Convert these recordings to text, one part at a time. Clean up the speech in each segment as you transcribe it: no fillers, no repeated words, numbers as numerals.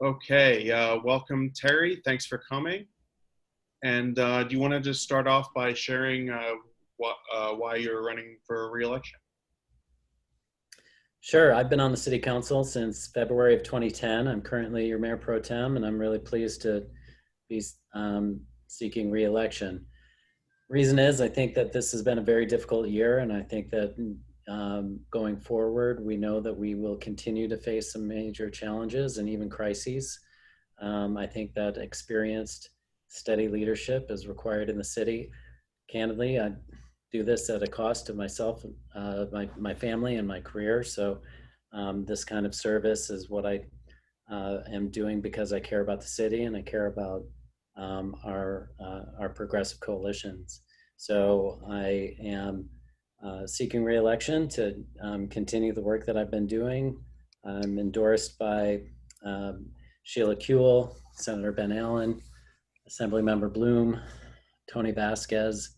Okay, welcome Terry. Thanks for coming. And do you want to just start off by sharing why you're running for re-election? Sure. I've been on the city council since February of 2010. I'm currently your mayor pro tem, and I'm really pleased to be seeking re-election. Reason is, I think that this has been a very difficult year, and I think that going forward, we know that we will continue to face some major challenges and even crises. I think that experienced, steady leadership is required in the city. Candidly, I do this at a cost to myself, my family, and my career. So this kind of service is what I am doing because I care about the city and I care about our progressive coalitions. So I am seeking re-election to continue the work that I've been doing. I'm endorsed by Sheila Kuehl, Senator Ben Allen, Assemblymember Bloom, Tony Vasquez,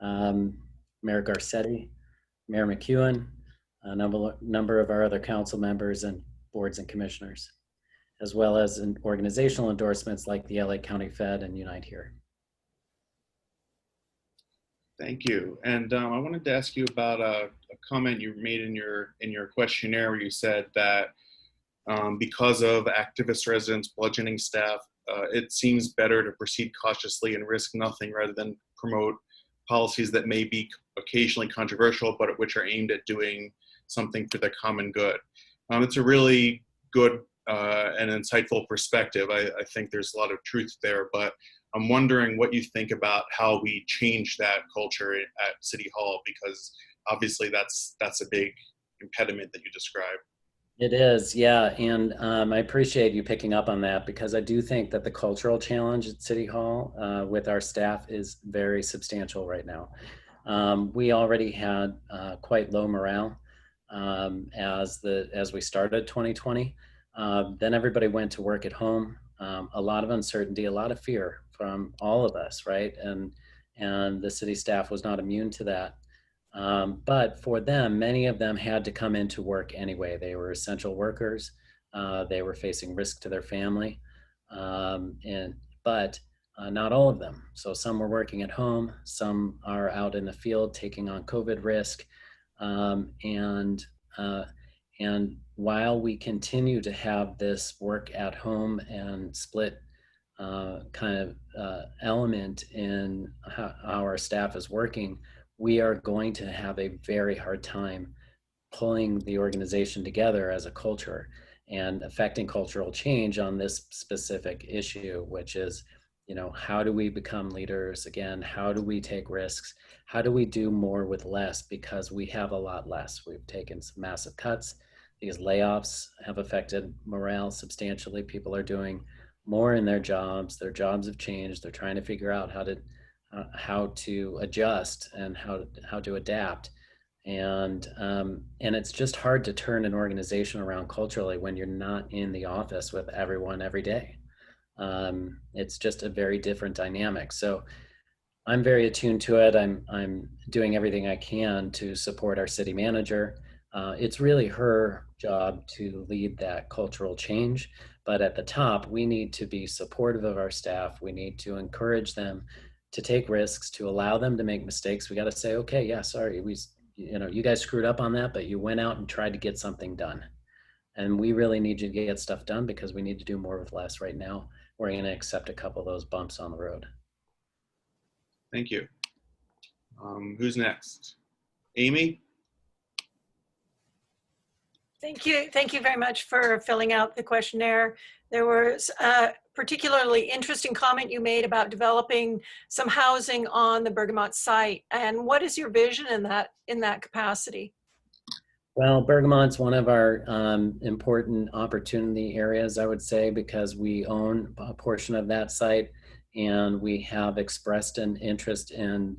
Mayor Garcetti, Mayor McEwen, a number of our other council members and boards and commissioners, as well as organizational endorsements like the LA County Fed and Unite Here. Thank you. And I wanted to ask you about a comment you made in your questionnaire where you said that because of activist residents, bludgeoning staff, it seems better to proceed cautiously and risk nothing rather than promote policies that may be occasionally controversial, but which are aimed at doing something for the common good. It's a really good and insightful perspective. I think there's a lot of truth there, but I'm wondering what you think about how we change that culture at City Hall, because obviously that's a big impediment that you described. It is, yeah, and I appreciate you picking up on that because I do think that the cultural challenge at City Hall with our staff is very substantial right now. We already had quite low morale as we started 2020. Then everybody went to work at home. A lot of uncertainty, a lot of fear from all of us, right? And the city staff was not immune to that. But for them, many of them had to come into work anyway. They were essential workers. They were facing risk to their family, but not all of them. So some were working at home, some are out in the field taking on COVID risk, and while we continue to have this work at home and split kind of element in how our staff is working, we are going to have a very hard time pulling the organization together as a culture and affecting cultural change on this specific issue, which is, how do we become leaders again? How do we take risks? How do we do more with less? Because we have a lot less. We've taken some massive cuts. These layoffs have affected morale substantially. People are doing more in their jobs. Their jobs have changed. They're trying to figure out how to adjust and how to adapt, and it's just hard to turn an organization around culturally when you're not in the office with everyone every day. It's just a very different dynamic. So I'm very attuned to it. I'm doing everything I can to support our city manager. It's really her job to lead that cultural change, but at the top, we need to be supportive of our staff. We need to encourage them to take risks, to allow them to make mistakes. We got to say, okay, yeah, sorry, you guys screwed up on that, but you went out and tried to get something done. And we really need you to get stuff done because we need to do more with less right now. We're going to accept a couple of those bumps on the road. Thank you. Who's next? Amy? Thank you very much for filling out the questionnaire. There was a particularly interesting comment you made about developing some housing on the Bergamot site. And what is your vision in that capacity? Well, Bergamot's one of our important opportunity areas, I would say, because we own a portion of that site, and we have expressed an interest in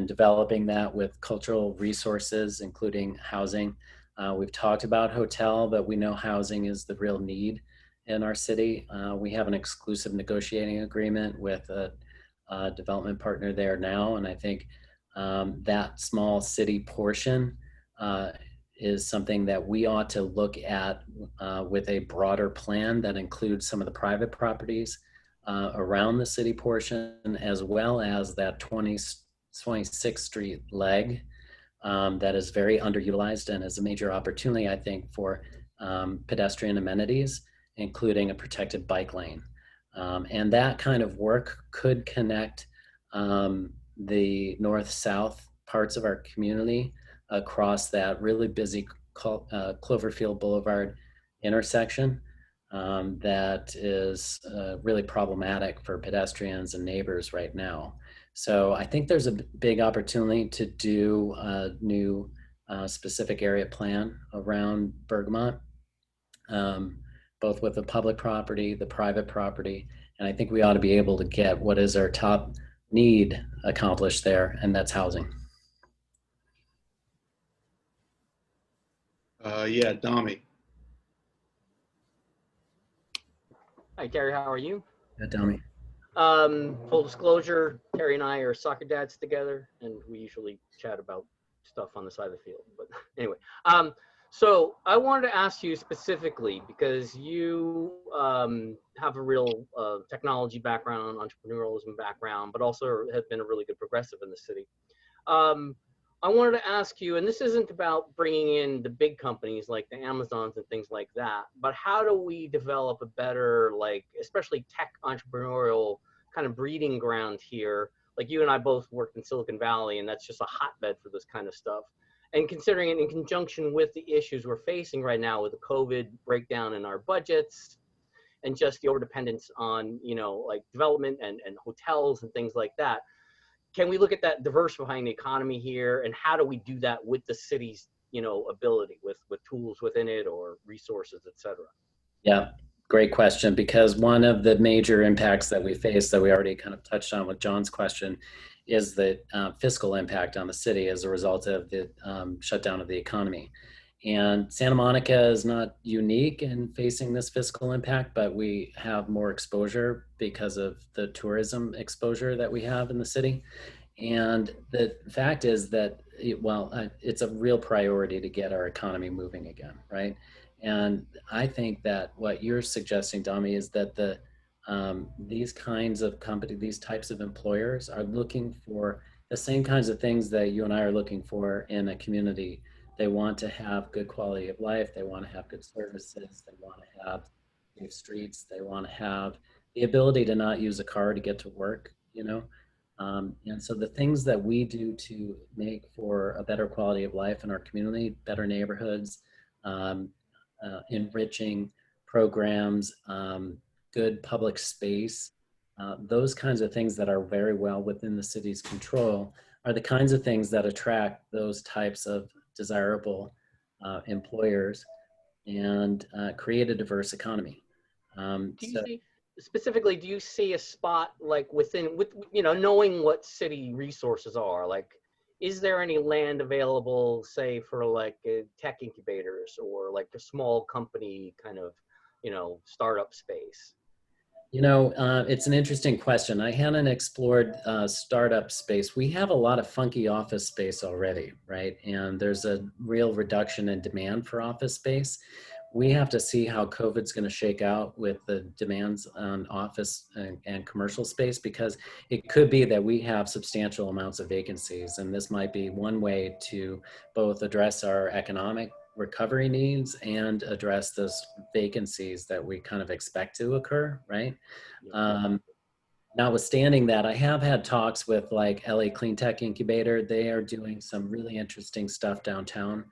developing that with cultural resources, including housing. We've talked about hotel, but we know housing is the real need in our city. We have an exclusive negotiating agreement with a development partner there now, and I think that small city portion is something that we ought to look at with a broader plan that includes some of the private properties around the city portion, as well as that 26th Street leg that is very underutilized and is a major opportunity, I think, for pedestrian amenities, including a protected bike lane. And that kind of work could connect the north-south parts of our community across that really busy Cloverfield Boulevard intersection that is really problematic for pedestrians and neighbors right now. So I think there's a big opportunity to do a new specific area plan around Bergamot, both with the public property, the private property, and I think we ought to be able to get what is our top need accomplished there, and that's housing. Yeah, Dami. Hi, Terry. How are you? Yeah, Tommy. Full disclosure, Terry and I are soccer dads together, and we usually chat about stuff on the side of the field. But anyway, so I wanted to ask you specifically because you have a real technology background, entrepreneurialism background, but also have been a really good progressive in the city. I wanted to ask you, and this isn't about bringing in the big companies like the Amazons and things like that, but how do we develop a better, like, especially tech entrepreneurial kind of breeding ground here? Like you and I both worked in Silicon Valley, and that's just a hotbed for this kind of stuff. And considering it in conjunction with the issues we're facing right now with the COVID breakdown in our budgets and just the overdependence on, you know, like development and hotels and things like that, can we look at that diversifying the economy here, and how do we do that with the city's, you know, ability with tools within it or resources, et cetera? Yeah, great question, because one of the major impacts that we face that we already kind of touched on with John's question is the fiscal impact on the city as a result of the shutdown of the economy. And Santa Monica is not unique in facing this fiscal impact, but we have more exposure because of the tourism exposure that we have in the city. And the fact is that, it's a real priority to get our economy moving again, right? And I think that what you're suggesting, Dami, is that these kinds of companies, these types of employers are looking for the same kinds of things that you and I are looking for in a community. They want to have good quality of life. They want to have good services. They want to have safe streets. They want to have the ability to not use a car to get to work, you know? And so the things that we do to make for a better quality of life in our community, better neighborhoods, enriching programs, good public space, those kinds of things that are very well within the city's control are the kinds of things that attract those types of desirable employers and create a diverse economy. Specifically, do you see a spot like with, you know, knowing what city resources are, like, is there any land available, say, for like tech incubators or like a small company kind of, you know, startup space? You know, it's an interesting question. I hadn't explored startup space. We have a lot of funky office space already, right? And there's a real reduction in demand for office space. We have to see how COVID's going to shake out with the demands on office and commercial space, because it could be that we have substantial amounts of vacancies. And this might be one way to both address our economic recovery needs and address those vacancies that we kind of expect to occur, right? Notwithstanding that, I have had talks with like LA Clean Tech Incubator. They are doing some really interesting stuff downtown.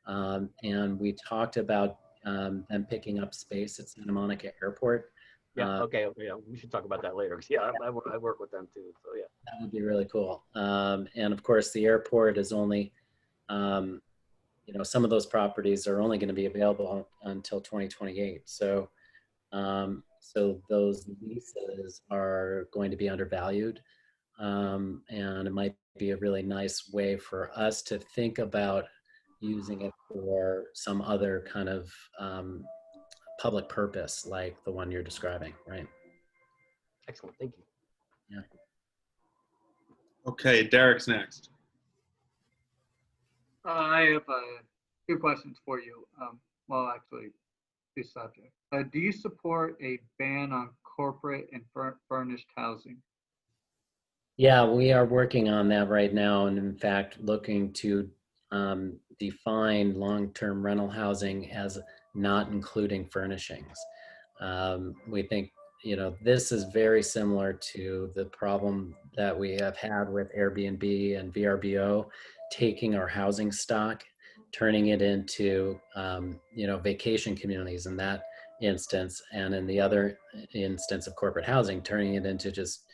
And we talked about them picking up space at Santa Monica Airport. Yeah, okay, yeah, we should talk about that later. 'Cause, yeah, I work with them too, so yeah. That would be really cool. And of course, the airport is only, you know, some of those properties are only going to be available until 2028. So, so those leases are going to be undervalued. And it might be a really nice way for us to think about using it for some other kind of public purpose, like the one you're describing, right? Excellent, thank you. Yeah. Okay, Derek's next. I have two questions for you. Well, actually, two subjects. Do you support a ban on corporate and furnished housing? Yeah, we are working on that right now, and in fact, looking to define long-term rental housing as not including furnishings. We think, this is very similar to the problem that we have had with Airbnb and VRBO, taking our housing stock, turning it into, vacation communities in that instance, and in the other instance of corporate housing, turning it into just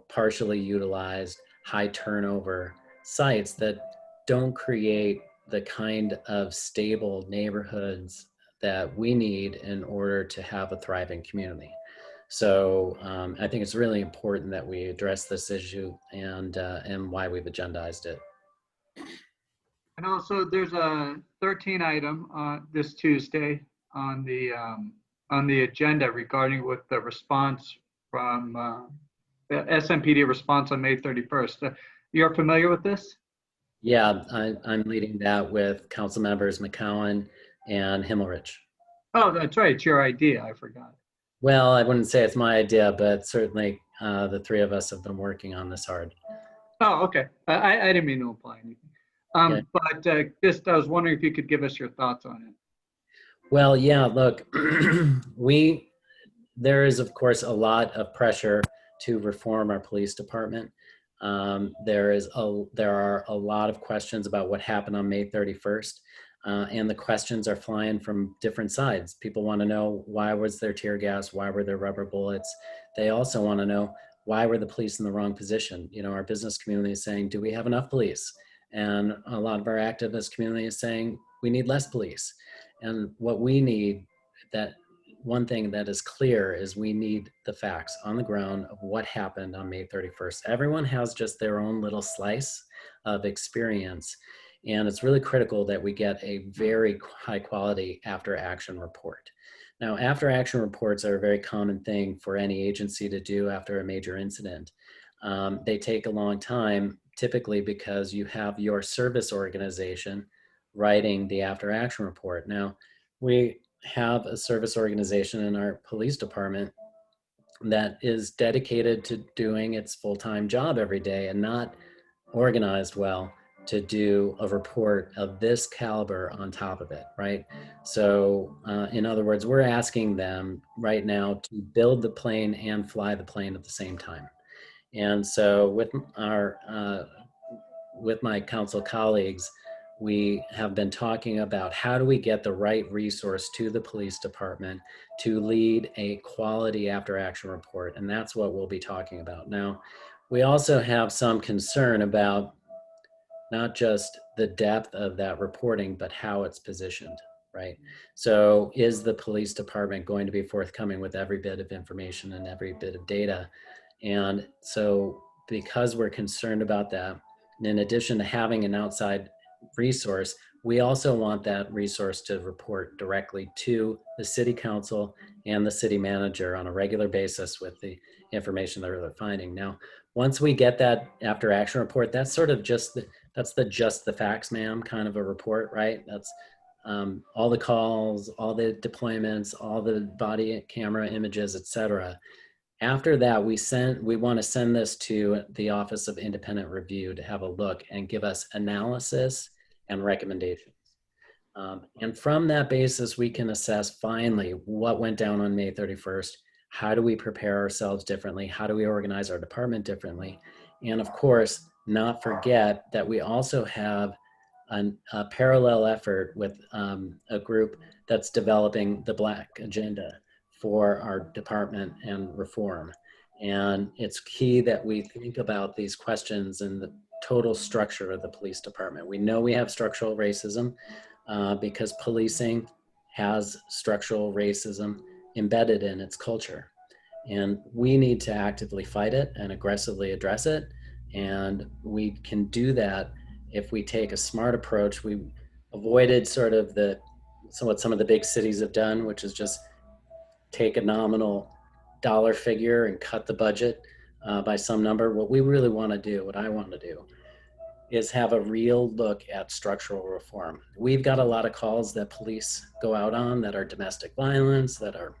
partially utilized, high turnover sites that don't create the kind of stable neighborhoods that we need in order to have a thriving community. So I think it's really important that we address this issue and why we've agendized it. And also, there's a 13 item this Tuesday on the agenda regarding with the response from the SMPD response on May 31st. You're familiar with this? Yeah, I'm leading that with council members McCowan and Himmelrich. Oh, that's right. It's your idea. I forgot. Well, I wouldn't say it's my idea, but certainly the three of us have been working on this hard. Oh, okay. I didn't mean to imply anything. Yeah. But just I was wondering if you could give us your thoughts on it. Well, yeah, look, there is, of course, a lot of pressure to reform our police department. There are a lot of questions about what happened on May 31st. And the questions are flying from different sides. People want to know, why was there tear gas? Why were there rubber bullets? They also want to know, why were the police in the wrong position? Our business community is saying, do we have enough police? And a lot of our activist community is saying, we need less police. And what we need, that one thing that is clear, is we need the facts on the ground of what happened on May 31st. Everyone has just their own little slice of experience. And it's really critical that we get a very high quality after action report. Now, after action reports are a very common thing for any agency to do after a major incident. They take a long time, typically because you have your service organization writing the after action report. Now, we have a service organization in our police department that is dedicated to doing its full-time job every day and not organized well to do a report of this caliber on top of it, right? So in other words, we're asking them right now to build the plane and fly the plane at the same time. And so with my council colleagues, we have been talking about how do we get the right resource to the police department to lead a quality after action report. And that's what we'll be talking about. Now, we also have some concern about not just the depth of that reporting, but how it's positioned, right? So is the police department going to be forthcoming with every bit of information and every bit of data? And so because we're concerned about that, in addition to having an outside resource, we also want that resource to report directly to the city council and the city manager on a regular basis with the information that they're finding. Now, once we get that after action report, that's sort of just the facts, ma'am, kind of a report, right? That's all the calls, all the deployments, all the body camera images, etc. After that, we want to send this to the Office of Independent Review to have a look and give us analysis and recommendations. And from that basis, we can assess finally what went down on May 31st. How do we prepare ourselves differently? How do we organize our department differently? And of course, not forget that we also have a parallel effort with a group that's developing the Black Agenda for our department and reform. And it's key that we think about these questions in the total structure of the police department. We know we have structural racism because policing has structural racism embedded in its culture. And we need to actively fight it and aggressively address it. And we can do that if we take a smart approach. We avoided sort of what some of the big cities have done, which is just take a nominal dollar figure and cut the budget by some number. What we really want to do, what I want to do, is have a real look at structural reform. We've got a lot of calls that police go out on that are domestic violence, that are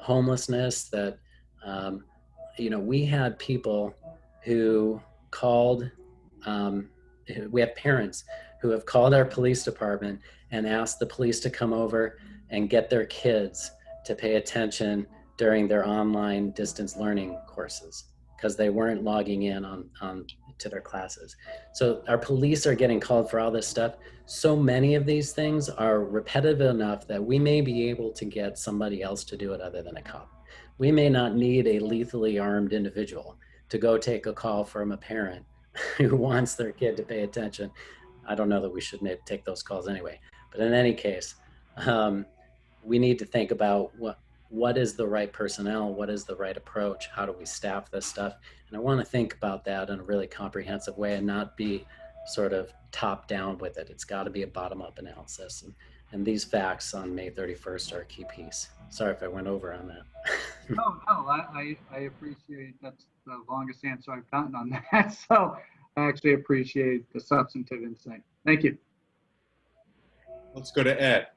homelessness, that, we had people who called, we have parents who have called our police department and asked the police to come over and get their kids to pay attention during their online distance learning courses because they weren't logging in on to their classes. So our police are getting called for all this stuff. So many of these things are repetitive enough that we may be able to get somebody else to do it other than a cop. We may not need a lethally armed individual to go take a call from a parent who wants their kid to pay attention. I don't know that we should take those calls anyway, but in any case, we need to think about what is the right personnel, what is the right approach, how do we staff this stuff? And I want to think about that in a really comprehensive way and not be sort of top down with it. It's got to be a bottom up analysis. And these facts on May 31st are a key piece. Sorry if I went over on that. No, I appreciate, that's the longest answer I've gotten on that. So I actually appreciate the substantive insight. Thank you. Let's go to Ed.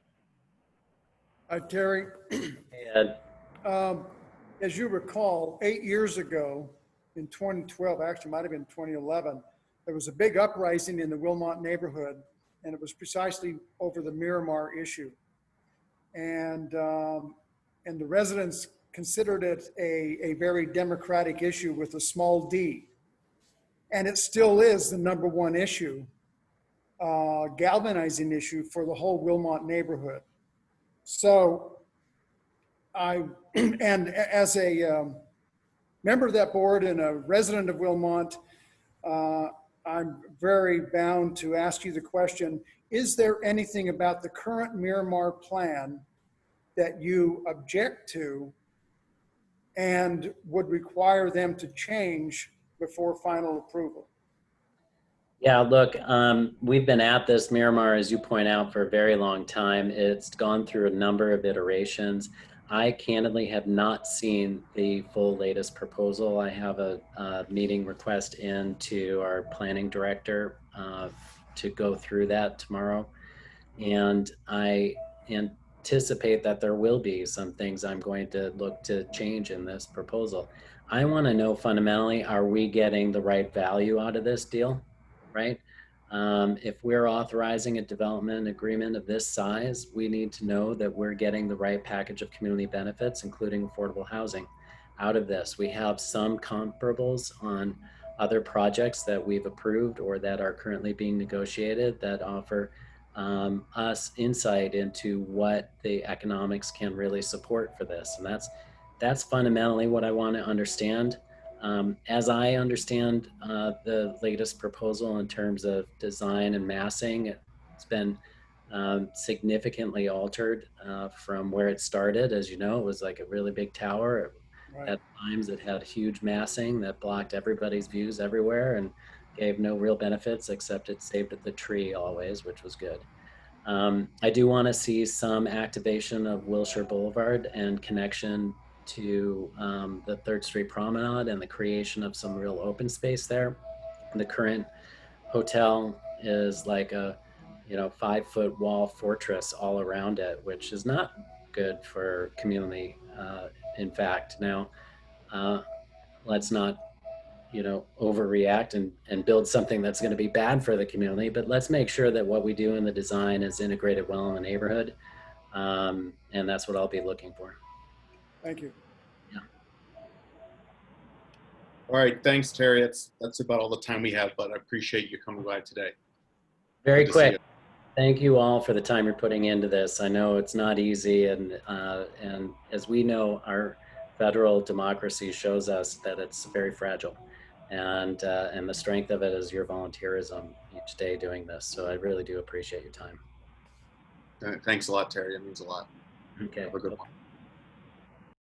Terry, Hey, Ed. as you recall, 8 years ago in 2012, actually might have been 2011, there was a big uprising in the Wilmot neighborhood, and it was precisely over the Miramar issue. And the residents considered it a very democratic issue with a small d. And it still is the #1 issue, galvanizing issue for the whole Wilmot neighborhood. So and as a member of that board and a resident of Wilmot, I'm very bound to ask you the question, is there anything about the current Miramar plan that you object to and would require them to change before final approval? Yeah, look, we've been at this Miramar, as you point out, for a very long time. It's gone through a number of iterations. I candidly have not seen the full latest proposal. I have a meeting request in to our planning director to go through that tomorrow. And I anticipate that there will be some things I'm going to look to change in this proposal. I want to know fundamentally, are we getting the right value out of this deal? Right? If we're authorizing a development agreement of this size, we need to know that we're getting the right package of community benefits, including affordable housing, out of this. We have some comparables on other projects that we've approved or that are currently being negotiated that offer us insight into what the economics can really support for this. And that's fundamentally what I want to understand. As I understand the latest proposal in terms of design and massing, it's been significantly altered from where it started. As you know, it was like a really big tower. Right. At times it had huge massing that blocked everybody's views everywhere and gave no real benefits, except it saved the tree always, which was good. I do want to see some activation of Wilshire Boulevard and connection to the 3rd Street Promenade and the creation of some real open space there. The current hotel is like a 5-foot wall fortress all around it, which is not good for community. In fact, now let's not overreact and build something that's going to be bad for the community, but let's make sure that what we do in the design is integrated well in the neighborhood. And that's what I'll be looking for. Thank you. Yeah. All right, thanks, Terry. That's about all the time we have, but I appreciate you coming by today. Very Good to see quick. you. Thank you all for the time you're putting into this. I know it's not easy, and as we know, our federal democracy shows us that it's very fragile, and the strength of it is your volunteerism each day doing this. So I really do appreciate your time. Thanks a lot, Terry. It means a lot. Okay. Have a good one.